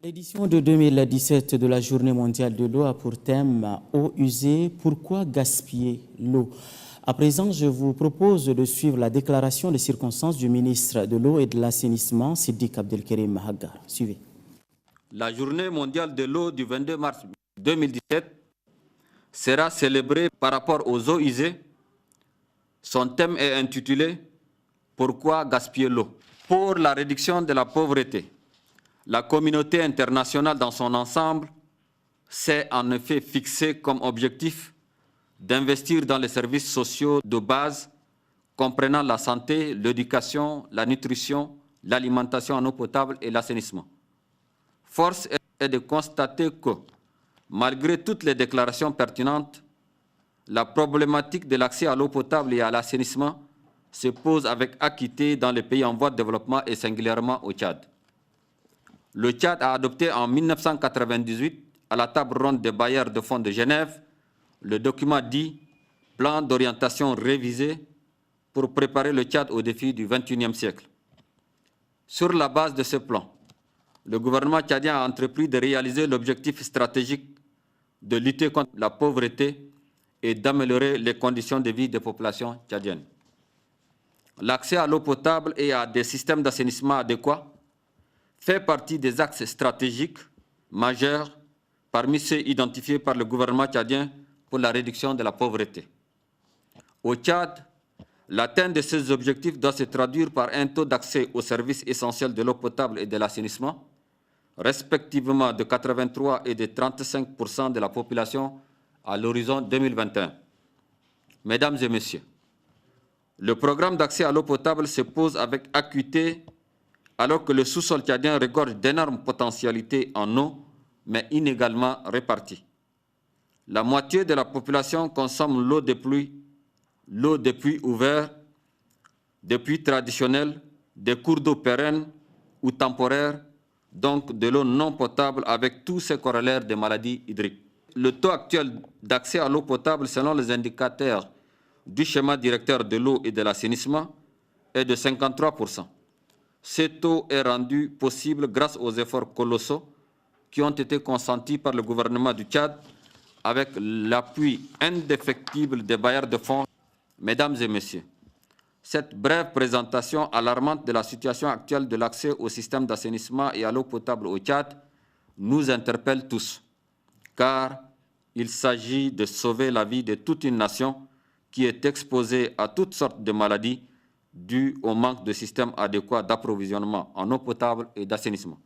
L'édition de 2017 de la Journée mondiale de l'eau a pour thème « Eau usée, pourquoi gaspiller l'eau ?» À présent, je vous propose de suivre la déclaration des circonstances du ministre de l'Eau et de l'Assainissement, Siddiq Abdelkarim Mahagar. Suivez. La Journée mondiale de l'eau du 22 mars 2017 sera célébrée par rapport aux eaux usées. Son thème est intitulé « Pourquoi gaspiller l'eau ?» Pour la réduction de la pauvreté, la communauté internationale dans son ensemble s'est en effet fixée comme objectif d'investir dans les services sociaux de base comprenant la santé, l'éducation, la nutrition, l'alimentation en eau potable et l'assainissement. Force est de constater que, malgré toutes les déclarations pertinentes, la problématique de l'accès à l'eau potable et à l'assainissement se pose avec acuité dans les pays en voie de développement et singulièrement au Tchad. Le Tchad a adopté en 1998, à la table ronde des bailleurs de fonds de Genève, le document dit « Plan d'orientation révisé pour préparer le Tchad aux défis du XXIe siècle ». Sur la base de ce plan, le gouvernement tchadien a entrepris de réaliser l'objectif stratégique de lutter contre la pauvreté et d'améliorer les conditions de vie des populations tchadiennes. L'accès à l'eau potable et à des systèmes d'assainissement adéquats fait partie des axes stratégiques majeurs parmi ceux identifiés par le gouvernement tchadien pour la réduction de la pauvreté. Au Tchad, l'atteinte de ces objectifs doit se traduire par un taux d'accès aux services essentiels de l'eau potable et de l'assainissement, respectivement de 83 et de 35% de la population à l'horizon 2021. Mesdames et messieurs, le programme d'accès à l'eau potable se pose avec acuité alors que le sous-sol tchadien regorge d'énormes potentialités en eau, mais inégalement réparties. La moitié de la population consomme l'eau de pluie ouverts, des puits traditionnels, des cours d'eau pérennes ou temporaires, donc de l'eau non potable avec tous ses corollaires des maladies hydriques. Le taux actuel d'accès à l'eau potable selon les indicateurs du schéma directeur de l'eau et de l'assainissement est de 53%. Ce taux est rendu possible grâce aux efforts colossaux qui ont été consentis par le gouvernement du Tchad avec l'appui indéfectible des bailleurs de fonds. Mesdames et messieurs, cette brève présentation alarmante de la situation actuelle de l'accès au système d'assainissement et à l'eau potable au Tchad nous interpelle tous, car il s'agit de sauver la vie de toute une nation qui est exposée à toutes sortes de maladies dues au manque de systèmes adéquats d'approvisionnement en eau potable et d'assainissement.